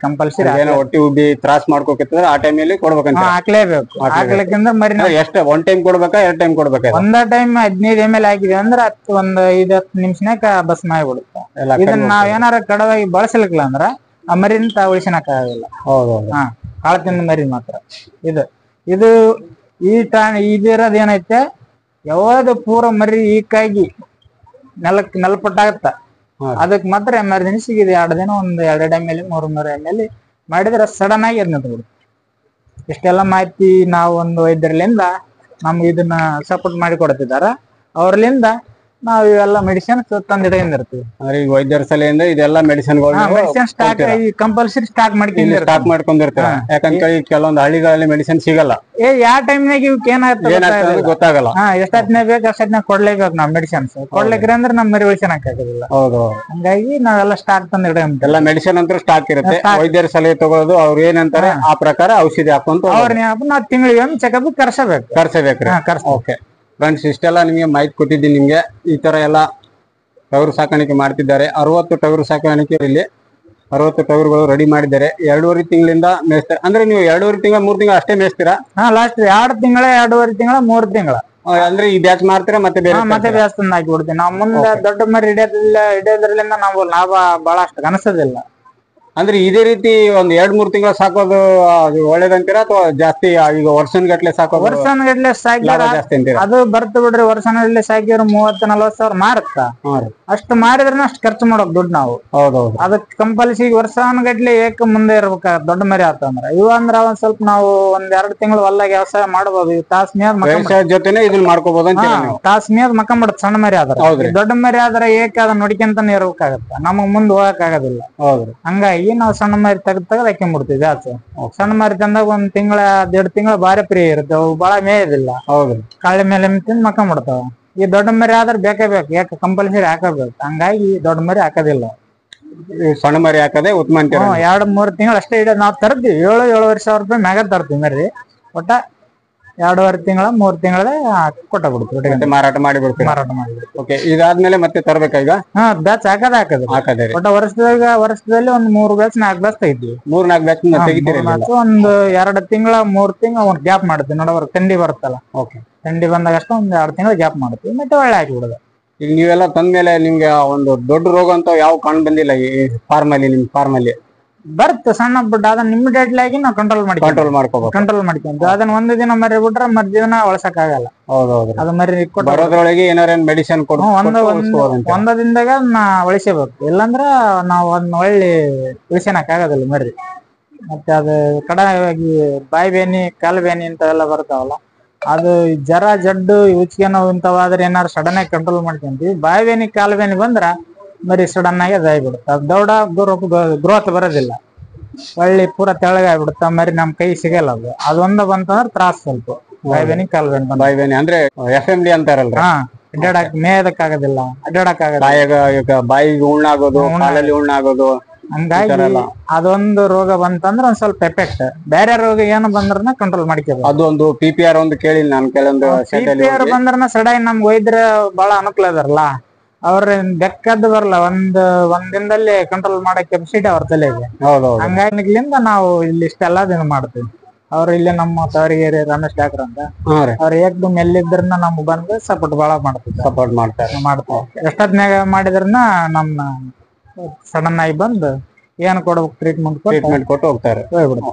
ಕಂಪಲ್ಸರಿ.
ಹೊಟ್ಟಿ ಉಬ್ಬಿ ತ್ರಾಸ್ ಮಾಡ್ಕೋಕಿತ್ತಂದ್ರ ಆ ಟೈಮಲ್ಲಿ ಕೊಡ್ಬೇಕಂತ?
ಹಾಕ್ಲೇಬೇಕು. ಹಾಕ್ಲಿಕ್ಕಂದ್ರ ಮರಿ
ಎಷ್ಟ ಒನ್ ಟೈಮ್ ಕೊಡ್ಬೇಕಾ 2 ಟೈಮ್ ಕೊಡ್ಬೇಕಾ?
ಒಂದ ಟೈಮ್ 15 ml ಹಾಕಿದೆ ಅಂದ್ರ ಒಂದ್ 5-10 ನಿಮಿಷನಾಗ ಭಸ್ಮ ಆಗ್ಬಿಡುತ್ತೆ. ಇದನ್ನ ನಾವ್ ಏನಾರ ಕಡವಾಗಿ ಬಳಸಲಿಕ್ಕಿಲ್ಲ ಅಂದ್ರ ಆ ಮರಿನ ಉಳಿಸನಕ್ ಆಗಲ್ಲ. ಕಾಳು ತಿಂದ ಮರಿ ಮಾತ್ರ. ಇದು ಇದಿರೋದ್ ಏನೈತೆ, ಯಾವ್ದು ಪೂರ ಮರಿ ಈಕಾಗಿ ನೆಲಪಟ್ಟಾಗತ್ತ ಅದಕ್ ಮಾತ್ರ ಎಮರ್ಜೆನ್ಸಿ 2 ದಿನ ಒಂದ್ 2 ml 300 ml ಮಾಡಿದ್ರೆ ಸಡನ್ ಆಗಿ ಅದ್ ನಿಂತ್ಬಿಡುತ್ತೆ. ಇಷ್ಟೆಲ್ಲ ಮಾಹಿತಿ ನಾವು ಒಂದು ವೈದ್ಯರಲಿಂದ ನಮ್ಗೆ ಇದನ್ನ ಸಪೋರ್ಟ್ ಮಾಡಿ ಕೊಡ್ತಿದಾರ. ಅವ್ರಲಿಂದ ನಾವ್ ಇವೆಲ್ಲ ಮೆಡಿಸಿನ್ ತಂದು ಇಟ್ಕೊಂಡಿರ್ತೀವಿ.
ಈಗ ವೈದ್ಯರ ಸಲಹೆಯಿಂದ ಇದೆಲ್ಲ ಮೆಡಿಸಿನ್
ಸ್ಟಾಕ್ ಕಂಪಲ್ಸರಿ ಸ್ಟಾಕ್
ಮಾಡ್ಕೊಂಡಿರ್ತೀರ. ಯಾಕಂದ್ರೆ ಕೆಲವೊಂದು ಹಳ್ಳಿಗಳಲ್ಲಿ ಮೆಡಿಸಿನ್ ಸಿಗಲ್ಲ.
ಯಾವ ಟೈಮ್ನಾಗ ಇವಕ್ಕೆ ಏನಾಗ್ತದೆ
ಗೊತ್ತಾಗಲ್ಲ.
ಎಷ್ಟೊತ್ತಿನ ಬೇಕು ಅಷ್ಟೊತ್ತಿನ ಕೊಡ್ಲೇಬೇಕು ನಾವ್ ಮೆಡಿಸಿನ್ಸ್. ಕೊಡ್ಲಿಕ್ರೆ ಅಂದ್ರೆ ನಮ್ ಮರಿ ಉಳಿಸನಕ್ ಆಗೋದಿಲ್ಲ. ಹಂಗಾಗಿ ನಾವೆಲ್ಲ ಸ್ಟಾಕ್ ತಂದು ಇಟ್ಕೊಂಡ್ ಎಲ್ಲ
ಮೆಡಿಸಿನ್ ಅಂತೂ ಸ್ಟಾಕ್ ಇರುತ್ತೆ. ವೈದ್ಯರ ಸಲಹೆ ತಗೊಳ್ಳೋದು ಅವ್ರು ಏನಂತಾರೆ ಆ ಪ್ರಕಾರ ಔಷಧಿ ಹಾಕೊಂತ
ನಾವ್ ತಿಂಗಳಿಗೆ ಒಂದು ಚೆಕಪ್
ಕರ್ಸಬೇಕ್ರಿ. ಓಕೆ ಫ್ರೆಂಡ್ಸ್, ಇಷ್ಟೆಲ್ಲ ನಿಮ್ಗೆ ಮಾಹಿತಿ ಕೊಟ್ಟಿದ್ದೀನಿ. ನಿಮ್ಗೆ ಈ ತರ ಎಲ್ಲ ಟಗರು ಸಾಕಾಣಿಕೆ ಮಾಡ್ತಿದ್ದಾರೆ. 60 ಟಗರು ಸಾಕಾಣಿಕೆ ಇಲ್ಲಿ 60 ಟಗರುಗಳು ರೆಡಿ ಮಾಡಿದ್ದಾರೆ. 2.5 ತಿಂಗಳಿಂದ ಮೇಯಿಸ್ತಾರೆ. ಅಂದ್ರೆ ನೀವು 2.5 ತಿಂಗಳ 3 ತಿಂಗಳ ಅಷ್ಟೇ ಮೇಯಿಸ್ತೀರಾ?
ಲಾಸ್ಟ್ 2 ತಿಂಗಳ 2.5 ತಿಂಗಳ 3 ತಿಂಗಳ
ಅಂದ್ರೆ ಈ ಬ್ಯಾಚ್ ಮಾಡ್ತೀರಾ ಮತ್ತೆ
ಬ್ಯಾಚ್ ತಂದು ಹಾಕಿ ಬಿಡ್ತೀವಿ. ನಾವು ಮುಂದೆ ದೊಡ್ಡ ಮರಿ ಹಿಡಿಯೋದ್ರಲ್ಲಿಂದ ನಾವು ಲಾಭ ಬಹಳ ಅಷ್ಟು ಅನಿಸೋದಿಲ್ಲ.
ಅಂದ್ರೆ ಇದೇ ರೀತಿ ಒಂದ್ 2-3 ತಿಂಗಳ ಸಾಕೋದು ಒಳ್ಳೇದಂತೀರಾ ಅಥವಾ ಜಾಸ್ತಿ ಈಗ ವರ್ಷನ್ಗಟ್ಲೆ ಸಾಕೋದು?
ವರ್ಷನ್ಗಟ್ಲೆ ಸಾಕಿ ಅದು ಬರ್ತ ಬಿಡ್ರಿ. ವರ್ಷನ್ಗಟ್ಲೆ ಸಾಕಿದ್ರೆ 30-40 ಸಾವಿರ ಮಾರುತ್ತಾ. ಅಷ್ಟು ಮಾರಿದ್ರೆ ಅಷ್ಟು ಖರ್ಚು ಮಾಡೋಕ್ ದುಡ್ಡು ನಾವು. ಅದಕ್ಕೆ ಕಂಪಲ್ಸರಿ ವರ್ಷನ್ಗಟ್ಲೆ ಮುಂದೆ ಇರ್ಬೇಕ. ದೊಡ್ಡ ಮರಿ ಆತಂದ್ರ ಇವ ಅಂದ್ರ ಒಂದ್ ಸ್ವಲ್ಪ ನಾವು ಒಂದ್ 2 ತಿಂಗಳು ಹೊಲ್ಲಾಗ ವ್ಯವಸಾಯ ಮಾಡ್ಬೋದು. ತಾಸ್ ಮೇದ್
ಜೊತೆನೆ ಇದನ್ನ ಮಾಡ್ಕೋಬಹುದು.
ತಾಸ್ ಮೇದ್ ಮಕ್ಕಂಬಿಡುತ್ತೆ ಸಣ್ಣ ಮರಿ ಆದ್ರೆ. ದೊಡ್ಡ ಮರಿ ಆದ್ರೆ ಅದನ್ನ ನೋಡ್ಕೊಂತಾನೆ ಇರ್ಬೇಕಾಗತ್ತ. ನಮಗ್ ಮುಂದ್ ಹೋಗಕ್ ಆಗೋದಿಲ್ಲ. ಹಂಗಾಗಿ ನಾವು ಸಣ್ಣ ಮರಿ ತೆಗ್ದು ಹಾಕೊಂಡ್ಬಿಡ್ತೀವಿ ಬ್ಯಾಚ್. ಸಣ್ಣ ಮರಿ ತಂದಾಗ 1 ತಿಂಗಳ 1.5 ತಿಂಗಳ ಬಾರಿ ಪ್ರಿಯ ಇರುತ್ತೆ. ಅವು ಬಹಳ ಮೇಯೋದಿಲ್ಲ. ಕಳ್ಳೆ ಮೇಲೆ ತಿಂದು ಮಕ್ಕಂಬಿಡ್ತಾವ. ಈ ದೊಡ್ಡ ಮರಿ ಆದ್ರೆ ಬೇಕೇ ಬೇಕು. ಯಾಕೆ ಕಂಪಲ್ಸರಿ ಹಾಕಬೇಕು. ಹಂಗಾಗಿ ದೊಡ್ಡ ಮರಿ ಹಾಕೋದಿಲ್ಲ.
ಸಣ್ಣ ಮರಿ ಹಾಕದೆ ಉತ್ತಮ.
2-3 ತಿಂಗಳು ಅಷ್ಟೇ ಇಡೋದು. ನಾವು ತರ್ತೀವಿ 7-7.5 ಸಾವಿರ ರೂಪಾಯಿ ಮ್ಯಾಗ ತರ್ತೀವಿ ಮರಿ. ಒಟ್ಟ 2.5 ತಿಂಗಳ 3 ತಿಂಗಳ ಕೊಟ್ಟ ಬಿಡ್ತೀವಿ.
ಮಾರಾಟ ಮಾಡಿ ಇದಾದ್ಮೇಲೆ ಮತ್ತೆ ತರಬೇಕಾ ಈಗ?
ಬ್ಯಾಚ್ ಹಾಕದೆ ಒಟ್ಟ ವರ್ಷದಲ್ಲಿ ಒಂದ್ 3 ಬ್ಯಾಚ್ 4 ಬ್ಯಾಚ್ ತೆಗಿತೀವಿ.
3-4 ಬ್ಯಾಚ್ ತೆಗಿತೀರಿ?
ಒಂದು 2 ತಿಂಗಳ 3 ತಿಂಗಳ ಒಂದ್ ಗ್ಯಾಪ್ ಮಾಡ್ತೀವಿ. ನೋಡೋರ್ ಥಂಡಿ ಬರುತ್ತಲ್ಲ, ಥಂಡಿ ಬಂದಾಗ ಅಷ್ಟ ಒಂದ್ 2 ತಿಂಗಳ ಗ್ಯಾಪ್ ಮಾಡ್ತೀವಿ. ಮತ್ತೆ ಒಳ್ಳೆ ಹಾಕಿ ಬಿಡೋದು.
ಈಗ ನೀವೆಲ್ಲ ತಂದ್ಮೇಲೆ ನಿಮ್ಗೆ ಒಂದು ದೊಡ್ಡ ರೋಗ ಅಂತ ಯಾವ ಕಾಣ್ ಬಂದಿಲ್ಲ ಈ ಫಾರ್ಮ್ ಅಲ್ಲಿ?
ಬರ್ತ ಸಣ್ಣ ಬಿಟ್ಟು ಅದನ್ನ ಇಮಿಡಿಯೇಟ್ಲಿ ಆಗಿ ನಾವು ಕಂಟ್ರೋಲ್ ಮಾಡ್ಕೊಂತ ಅದನ್ನ ಒಂದು ದಿನ ಮರಿ ಬಿಟ್ರೆ ಮರ್ದಿನ ಒಳಸಕ್ ಆಗಲ್ಲ. ಅದು ಮರಿ
ಬರೋದ್ರೊಳಗೆ ಏನಾರ ಮೆಡಿಸಿನ್
ಒಂದ ದಿನದಾಗ ಉಳಿಸಬೇಕು. ಇಲ್ಲಾಂದ್ರ ನಾವು ಅದನ್ನ ಒಳ್ಳೆ ಉಳಿಸನಕ್ ಆಗೋದಿಲ್ಲ ಮರಿ. ಮತ್ತೆ ಅದು ಕಡಾಗಿ ಬಾಯಿ ಬೇನಿ ಕಾಲು ಬೇನಿ ಇಂಥವೆಲ್ಲ ಬರ್ತಾವಲ್ಲ, ಅದು ಜರ ಜಡ್ಡು ಉಚ್ಕೆ ನೋವು ಇಂಥವಾದ್ರೆ ಏನಾರು ಸಡನ್ ಆಗಿ ಕಂಟ್ರೋಲ್ ಮಾಡ್ಕೊಂತೀವಿ. ಬಾಯಿ ಬೇನಿ ಕಾಲು ಬೇನಿ ಬಂದ್ರ ಮರಿ ಸಡನ್ ಆಗಿ ಅದಾಗ್ಬಿಡುತ್ತೆ. ಅದು ದೌಡ ಗ್ರೋತ್ ಬರೋದಿಲ್ಲ. ಒಳ್ಳೆ ಪೂರ ತೆಳಗಾಗ್ಬಿಡುತ್ತ ಮರಿ. ನಮ್ ಕೈ ಸಿಗಲ್ಲ. ಅದೊಂದ ಬಂತಂದ್ರೆ ತ್ರಾಸ್ ಸ್ವಲ್ಪ. ಬಾಯಿ ಬೇನಿ ಕಾಲು ಬೇನಿ
ಅಂದ್ರೆ FMD ಅಂತಾರಲ್ರ,
ಅಡ್ಡಾಡಕ್ ಮೇಯದಕ್ ಆಗೋದಿಲ್ಲ, ಅಡ್ಡಾಡಕ್ ಆಗಲ್ಲ.
ಬಾಯಿಗೆ ಉಣ್ಣಾಗೋದು, ಕಾಲಲ್ಲಿ ಉಣ್ಣಾಗೋದು.
ಹಂಗಾಗಿ ಅದೊಂದು ರೋಗ ಬಂತಂದ್ರ ಒಂದ್ ಸ್ವಲ್ಪ ಎಫೆಕ್ಟ್. ಬೇರೆ ರೋಗ ಏನು ಬಂದ್ರನ ಕಂಟ್ರೋಲ್ ಮಾಡ್ಕೋಬಹುದು.
ಅದೊಂದು PPR ಒಂದು ಕೇಳಿಲ್ಲ ನಾನು. ಕೆಲವೊಂದು
PPR ಬಂದ್ರನ ಸಡನ್ ನಮ್ಗೆ ವೈದ್ಯರ ಬಹಳ ಅನುಕೂಲ ಇದಾರಲ್ಲ, ಅವ್ರ ಬೆಕ್ಕದ್ದು ಬರಲ್ಲ. ಒಂದ್ ದಿನದಲ್ಲಿ ಕಂಟ್ರೋಲ್ ಮಾಡೋ ಕೆಪಾಸಿಟಿ ಅವ್ರ ತಲೆಗೆ. ಹಂಗಾಗಿಲಿಂದ ನಾವು ಇಲ್ಲಿ ಇಷ್ಟೆಲ್ಲ ದಿನ ಮಾಡ್ತೀವಿ. ಅವ್ರು ಇಲ್ಲಿ ನಮ್ಮ ತವರಿಗೇರಿ ರಮೇಶ್ ಡಾಕ್ಟರ್ ಅಂತ ಅವ್ರ ಏಕ್ದಮ್ ಎಲ್ಲಿದ್ರನ್ನ ನಮ್ಗ್ ಬಂದು ಸಪೋರ್ಟ್ ಬಹಳ ಮಾಡ್ತಾರೆ. ಎಷ್ಟೊತ್ನಾಗ ಮಾಡಿದ್ರನ್ನ ನಮ್ನ ಸಡನ್ ಆಗಿ ಬಂದು ಏನ್ ಕೊಡ್ಬೇಕು ಟ್ರೀಟ್ಮೆಂಟ್ ಕೊಟ್ಟು ಹೋಗ್ತಾರೆ.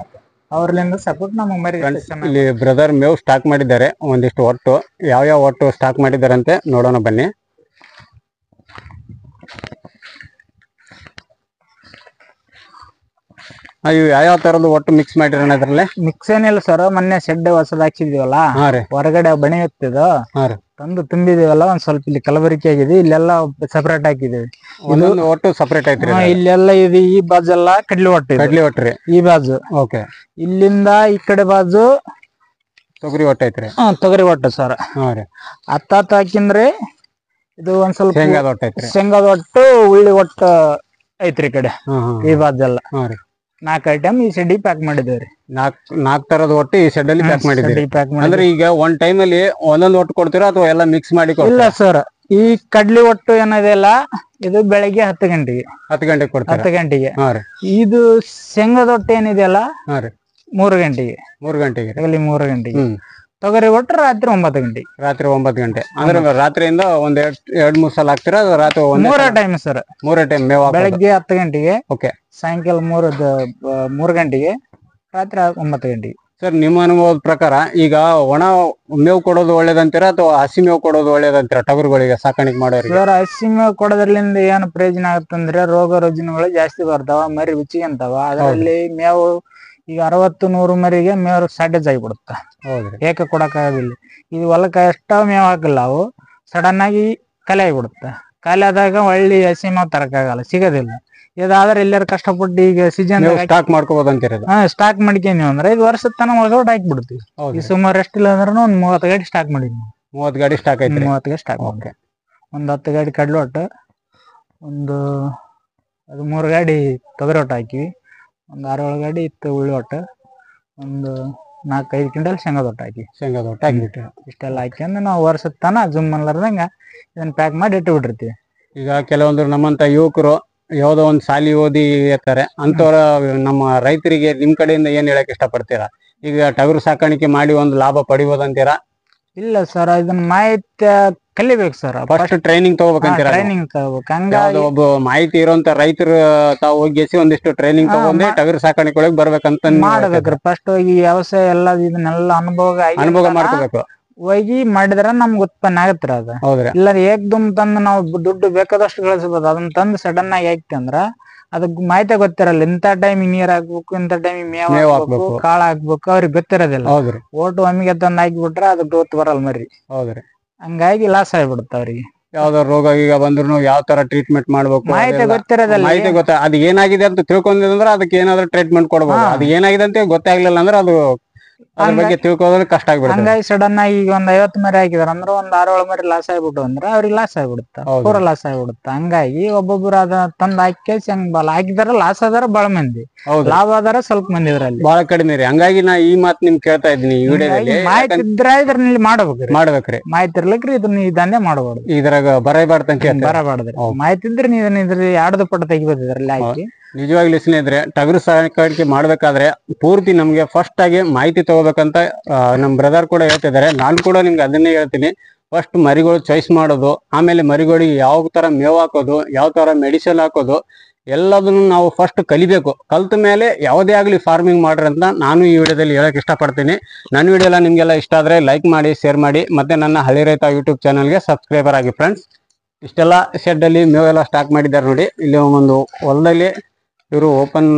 ಅವ್ರಲಿಂದ ಸಪೋರ್ಟ್ ನಮಗ್ ಮರಿ.
ಇಲ್ಲಿ ಬ್ರದರ್ ಮೇವ್ ಸ್ಟಾಕ್ ಮಾಡಿದ್ದಾರೆ ಒಂದಿಷ್ಟು. ಒಟ್ಟು ಯಾವ ಒಟ್ಟು ಸ್ಟಾಕ್ ಮಾಡಿದ್ದಾರೆ ಅಂತ ನೋಡೋಣ ಬನ್ನಿ. ಇವು ಯಾವ ತರದ್ದು ಒಟ್ಟು ಮಿಕ್ಸ್ ಮಾಡಿರೋಣ? ಅದ್ರಲ್ಲೇ
ಮಿಕ್ಸ್ ಏನಿಲ್ಲ ಸರ್. ಮೊನ್ನೆ ಶೆಡ್ ಹೊಸದ್ ಹಾಕ್ಸಿದೀವಲ್ಲ, ಹೊರಗಡೆ ಬಣಿ ಎತ್ತಿದ ತಂದು ತುಂಬಿದೀವಲ್ಲ. ಒಂದ್ ಸ್ವಲ್ಪ ಇಲ್ಲಿ ಕಲಬರಿಕೆ ಆಗಿದೆ. ಇಲ್ಲೆಲ್ಲ ಸಪರೇಟ್ ಹಾಕಿದೀವಿ.
ಒಟ್ಟು ಸಪರೇಟ್ ಐತ್ರಿ.
ಇಲ್ಲೆಲ್ಲ ಇದು ಈ ಬಾಜೆಲ್ಲ ಕಡ್ಲಿ ಒಟ್ಟು
ಒಟ್ರಿ.
ಈ ಬಾಜು ಇಲ್ಲಿಂದ ಈ ಕಡೆ ಬಾಜು
ತೊಗರಿ ಒಟ್ಟ ಐತ್ರಿ.
ತೊಗರಿ ಒಟ್ಟು ಸರ್.
ಹಾ ರೀ.
ಹತ್ತಾತ್ ಹಾಕಿಂದ್ರೆ ಇದು ಒಂದ್ ಸ್ವಲ್ಪ
ಶೇಂಗಾದ ಒಟ್ಟ ಐತ್ರಿ.
ಶೇಂಗಾದ ಒಟ್ಟು ಉಳ್ಳಿ ಒಟ್ಟು ಐತ್ರಿ ಈ ಕಡೆ ಈ ಬಾಜೆಲ್ಲ. 4 ಐಟಮ್ ಈ ಸೆಡ್ಡಿ ಪ್ಯಾಕ್ ಮಾಡಿದೇವ್ರಿ.
4 ತರದ ಒಟ್ಟು ಈ ಸೆಡ್ ಅಲ್ಲಿ ಪ್ಯಾಕ್ ಮಾಡಿದ್ದೀರಿ. ಅಂದ್ರೆ ಈಗ ಒಂದ್ ಟೈಮ್ ಅಲ್ಲಿ ಒಂದೊಂದು ಒಟ್ಟು ಕೊಡ್ತೀರಾ ಅಥವಾ ಎಲ್ಲ ಮಿಕ್ಸ್ ಮಾಡಿ?
ಇಲ್ಲ ಸರ್, ಈ ಕಡ್ಲಿ ಒಟ್ಟು ಏನಿದೆಯಲ್ಲ ಇದು ಬೆಳಗ್ಗೆ 10 ಗಂಟೆಗೆ
10 ಗಂಟೆಗೆ ಕೊಡ್ತಾರೆ.
10 ಗಂಟೆಗೆ. ಇದು ಶೇಂಗಾದ ಒಟ್ಟು ಏನಿದೆಯಲ್ಲ 3 ಗಂಟೆಗೆ
3 ಗಂಟೆಗೆ
3 ಗಂಟೆಗೆ. ತೊಗರಿ ಒಟ್ಟು ರಾತ್ರಿ 9 ಗಂಟೆಗೆ.
ರಾತ್ರಿ 9 ಗಂಟೆ. ಅಂದ್ರೆ ರಾತ್ರಿಯಿಂದ ಒಂದ್ 2-3 ಸಲ ಹಾಕ್ತೀರಾ? ರಾತ್ರಿ
3 ಟೈಮ್ ಸರ್.
3 ಟೈಮ್ ಮೇವು
ಬೆಳಗ್ಗೆ 10 ಗಂಟೆಗೆ,
ಓಕೆ,
ಸಾಯಂಕಾಲ 3 ಗಂಟೆಗೆ, ರಾತ್ರಿ 9 ಗಂಟೆಗೆ.
ಸರ್, ನಿಮ್ಮ ಅನುಭವದ ಪ್ರಕಾರ ಈಗ ಒಣ ಮೇವು ಕೊಡೋದು ಒಳ್ಳೇದಂತೀರಾ ಅಥವಾ ಹಸಿ ಮೇವು ಕೊಡೋದು ಒಳ್ಳೇದಂತೀರಾ ಟಗರುಗಳಿಗೆ ಸಾಕಾಣಿಕೆ ಮಾಡೋರಿಗೆ?
ಸರ್, ಹಸಿ ಮೇವು ಕೊಡೋದ್ರಲ್ಲಿಂದ ಏನು ಪ್ರಯೋಜನ ಆಗುತ್ತಂದ್ರೆ ರೋಗ ರುಜಿನಗಳು ಜಾಸ್ತಿ ಬರ್ತಾವ, ಮರಿ ರುಚಿಗಂತಾವ. ಅದರಲ್ಲಿ ಮೇವು ಈಗ 60-100 ಮರಿಗೆ ಮೇವು ಶಾರ್ಟೇಜ್ ಆಗಿಬಿಡುತ್ತ. ಏಕ ಕೊಡಕ್ಕಾಗೋದಿಲ್ಲ. ಇದು ಹೊಲಕ್ಕೆ ಎಷ್ಟ ಮೇವು ಹಾಕಿಲ್ಲ ಅವು ಸಡನ್ ಆಗಿ ಖಾಲಿ ಆಗಿಬಿಡುತ್ತ. ಖಾಲಿ ಆದಾಗ ಒಳ್ಳೆ ಹಸಿ ಮೇವು ತರಕಾಗಲ್ಲ, ಸಿಗೋದಿಲ್ಲ. ಇದಾದ್ರೆ ಎಲ್ಲಾರು ಕಷ್ಟಪಟ್ಟು ಈಗ ಸೀಸನ್
ಸ್ಟಾಕ್ ಮಾಡ್ಕೋಬಹುದು ಅಂತೀರ?
ಸ್ಟಾಕ್ ಮಾಡ್ಕೊಂಡ್ವಿ ಅಂದ್ರೆ 5 ವರ್ಷದ ತನಕ ಒಳಗಡೆ ಹಾಕ್ಬಿಡ್ತೀವಿ. ಈ ಸುಮಾರು ಎಷ್ಟಿಲ್ಲ ಅಂದ್ರೂ ಒಂದ್ 30 ಗಾಡಿ ಸ್ಟಾಕ್ ಮಾಡಿದ್ವಿ.
30 ಗಾಡಿ ಸ್ಟಾಕ್ ಐತಿ?
30 ಗಾಡಿ ಸ್ಟಾಕ್. ಒಂದ್ 10 ಗಾಡಿ ಕಡ್ಲೆ ಒಟ್ಟು, ಒಂದು 3 ಗಾಡಿ ತೊಗರಿ ಒಟ್ಟು ಹಾಕಿವಿ, ಒಂದ್ 6-7 ಗಾಡಿ ಇತ್ತು ಉಳ್ಳಿ ಒಟ್ಟು, ಒಂದು 4-5 ಕ್ವಿಂಟಲ್ ಶೇಂಗಾದ ಒಟ್ಟು ಹಾಕಿ.
ಶೇಂಗಾದ ಒಟ್ಟು ಹಾಕಿಬಿಟ್ಟು
ಇಷ್ಟೆಲ್ಲ ಹಾಕ್ಯಂದು ನಾವು ವರ್ಷದ ತನ ಜುಮ್ ಅನ್ಲಾರ್ದಂಗ ಇದನ್ನ ಪ್ಯಾಕ್ ಮಾಡಿ ಇಟ್ಟು ಬಿಟ್ಟಿರ್ತೀವಿ.
ಈಗ ಕೆಲವೊಂದು ನಮ್ಮಂತ ಯುವಕರು ಯಾವ್ದೋ ಒಂದ್ ಸಾಲಿ ಓದಿ ಇರ್ತಾರೆ ಅಂತವ್ರ ನಮ್ಮ ರೈತರಿಗೆ ನಿಮ್ ಕಡೆಯಿಂದ ಏನ್ ಹೇಳಕ್ ಇಷ್ಟಪಡ್ತೀರಾ? ಈಗ ಟಗರು ಸಾಕಾಣಿಕೆ ಮಾಡಿ ಒಂದು ಲಾಭ ಪಡಿಬೋದಂತೀರಾ?
ಇಲ್ಲ ಸರ್, ಇದನ್ನ ಮಾಹಿತಿ ಕಲಿಬೇಕು ಸರ್.
ಫಸ್ಟ್ ಟ್ರೈನಿಂಗ್ ತಗೋಬೇಕಂತೀರಾ?
ಟ್ರೈನಿಂಗ್ ತಗೋಬೇಕು. ಹಂಗಾಗಿ
ಒಬ್ಬ ಮಾಹಿತಿ ಇರುವಂತ ರೈತರು ತಾವು ಹೋಗಿಸಿ ಒಂದಿಷ್ಟು ಟ್ರೈನಿಂಗ್ ತಗೊಂಡೆ ಟಗರು ಸಾಕಾಣಿಕೆ ಒಳಗೆ ಬರ್ಬೇಕಂತ
ಮಾಡ್ಬೇಕ್ರಿ. ಫಸ್ಟ್ ಹೋಗಿ ವ್ಯವಸಾಯ ಎಲ್ಲ ಇದನ್ನೆಲ್ಲ
ಅನುಭವ ಮಾಡ್ಕೋಬೇಕು.
ಹೋಗಿ ಮಾಡಿದ್ರ ನಮ್ಗೆ ಉತ್ಪನ್ನ ಆಗತ್ತರ ಅದು.
ಹೌದ್ರಿ.
ಇಲ್ಲ ಏಕ್ದಮ್ ತಂದು ನಾವು ದುಡ್ಡು ಬೇಕಾದಷ್ಟು ಗಳಿಸಬಹುದು. ಅದನ್ನ ತಂದು ಸಡನ್ ಆಗಿ ಹಾಕ್ತಿ ಅಂದ್ರ ಅದಕ್ ಮಾಹಿತಿ ಗೊತ್ತಿರಲ್ಲ. ಇಂಥ ಟೈಮಿಗೆ ನೀರ್ ಹಾಕ್ಬೇಕು, ಇಂಥ ಟೈಮಿಗೆ ಮೇವ್ ಹಾಕ್ಬೇಕು, ಕಾಳು ಹಾಕ್ಬೇಕು, ಅವ್ರಿಗೆ ಗೊತ್ತಿರೋದಿಲ್ಲ. ಓಟು ಒಮ್ಮಿಗೆ ತಂದು ಹಾಕಿಬಿಟ್ರೆ ಅದು ಗ್ರೋತ್ ಬರಲ್ಲ ಮರಿ.
ಹೌದ್ರಿ.
ಹಂಗಾಗಿ ಲಾಸ್ ಆಗಿಬಿಡುತ್ತ ಅವ್ರಿಗೆ.
ಯಾವ್ದೋ ರೋಗ ಈಗ ಬಂದ್ರು ಯಾವ ತರ ಟ್ರೀಟ್ಮೆಂಟ್ ಮಾಡ್ಬೇಕು
ಮಾಹಿತಿ ಗೊತ್ತಿರೋದಿಲ್ಲ.
ಮಾಹಿತಿ ಅದು ಏನಾಗಿದೆ ಅಂತ ತಿಳ್ಕೊಂಡಿದ್ರೆ ಅದಕ್ಕೆ ಏನಾದ್ರು ಟ್ರೀಟ್ಮೆಂಟ್ ಕೊಡ್ಬೋದು. ಅದು ಏನಾಗಿದೆ ಅಂತ ಗೊತ್ತಾಗ್ಲಿಲ್ಲ ಅಂದ್ರೆ ಅದು ಅದ್ರ ಬಗ್ಗೆ ತಿಳ್ಕೊಳ್ಳೋದ್ರೆ ಕಷ್ಟ ಆಗ್ಬಿಡುತ್ತೆ.
ಹಂಗಾಗಿ ಸಡನ್ ಆಗಿ ಈಗ ಒಂದ್ 50 ಮರಿ ಹಾಕಿದಾರ ಅಂದ್ರೆ ಒಂದ್ 6-7 ಮರಿ ಲಾಸ್ ಆಗ್ಬಿಟ್ಟು ಅಂದ್ರೆ ಅವ್ರಿಗೆ ಲಾಸ್ ಆಗ್ಬಿಡುತ್ತ, ಪೂರ ಲಾಸ್ ಆಗ್ಬಿಡುತ್ತ. ಹಂಗಾಗಿ ಒಬ್ಬೊಬ್ರು ಅದ ತಂದ್ ಹಾಕಿ ಹಾಕಿದಾರ ಲಾಸ್ ಆದಾರ ಬಾಳ ಮಂದಿ, ಲಾಭ ಆದಾರ ಸ್ವಲ್ಪ ಮಂದಿ ಇದ್ರಲ್ಲಿ
ಬಹಳ ಕಡಿಮೆ ರೀ. ಹಂಗಾಗಿ ನಾ ಈ ಮಾತು ನಿಮ್ ಕೇಳ್ತಾ ಇದ್ದೀನಿ ಈ ವಿಡಿಯೋದಲ್ಲಿ.
ಮಾಹಿತಿ ಇದ್ರ ಇದ್ರಲ್ಲಿ ಮಾಡ್ಬೇಕ್ರಿ. ಮಾಹಿತಿ ಇರ್ಲಿಕ್ರಿ ಇದನ್ನ ಈ ದಂಧೆ ಮಾಡಬಾರ್ದು.
ಇದ್ರಾಗ
ಬರಬಾರ್ದ್ರಿ. ಮಾಹಿತಿ ಇದ್ರೆ ನೀವು ಇದ್ರ 2 ಪಟ್ಟ ತೆಗಿಬೋದು ಇದ್ರಲ್ಲಿ ಹಾಕಿ.
ನಿಜವಾಗ್ಲೂ ಸ್ನೇಹಿತರೆ, ಟಗರು ಸಾಕಾಣಿಕೆ ಮಾಡ್ಬೇಕಾದ್ರೆ ಪೂರ್ತಿ ನಮ್ಗೆ ಫಸ್ಟ್ ಆಗಿ ಮಾಹಿತಿ ತಗೋಬೇಕಂತ ನಮ್ ಬ್ರದರ್ ಕೂಡ ಹೇಳ್ತಿದ್ದಾರೆ. ನಾನು ಕೂಡ ನಿಮ್ಗೆ ಅದನ್ನೇ ಹೇಳ್ತೀನಿ. ಫಸ್ಟ್ ಮರಿಗಳು ಚಾಯ್ಸ್ ಮಾಡೋದು, ಆಮೇಲೆ ಮರಿಗಳಿಗೆ ಯಾವ ತರ ಮೇವು ಹಾಕೋದು, ಯಾವ ತರ ಮೆಡಿಸಿನ್ ಹಾಕೋದು, ಎಲ್ಲದನ್ನು ನಾವು ಫಸ್ಟ್ ಕಲಿಬೇಕು. ಕಲ್ತ ಮೇಲೆ ಯಾವುದೇ ಆಗಲಿ ಫಾರ್ಮಿಂಗ್ ಮಾಡ್ರಿ ಅಂತ ನಾನು ಈ ವಿಡಿಯೋದಲ್ಲಿ ಹೇಳಕ್ ಇಷ್ಟಪಡ್ತೀನಿ. ನನ್ನ ವಿಡಿಯೋ ಎಲ್ಲ ನಿಮ್ಗೆಲ್ಲ ಇಷ್ಟ ಆದ್ರೆ ಲೈಕ್ ಮಾಡಿ, ಶೇರ್ ಮಾಡಿ, ಮತ್ತೆ ನನ್ನ ಹಳ್ಳಿ ರೈತ ಯೂಟ್ಯೂಬ್ ಚಾನಲ್ಗೆ ಸಬ್ಸ್ಕ್ರೈಬರ್ ಆಗಿ ಫ್ರೆಂಡ್ಸ್. ಇಷ್ಟೆಲ್ಲ ಶೆಡ್ ಅಲ್ಲಿ ಮೇವೆಲ್ಲ ಸ್ಟಾಕ್ ಮಾಡಿದ್ದಾರೆ ನೋಡಿ. ಇಲ್ಲಿ ಒಂದು ಹೊಲದಲ್ಲಿ ಇವರು ಓಪನ್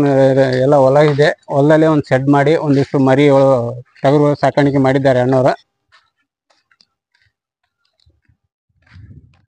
ಎಲ್ಲ ಹೊಲ ಇದೆ, ಹೊಲದಲ್ಲಿ ಒಂದು ಶೆಡ್ ಮಾಡಿ ಒಂದಿಷ್ಟು ಮರಿ ಟಗರು ಸಾಕಾಣಿಕೆ ಮಾಡಿದ್ದಾರೆ ಅಣ್ಣವರು.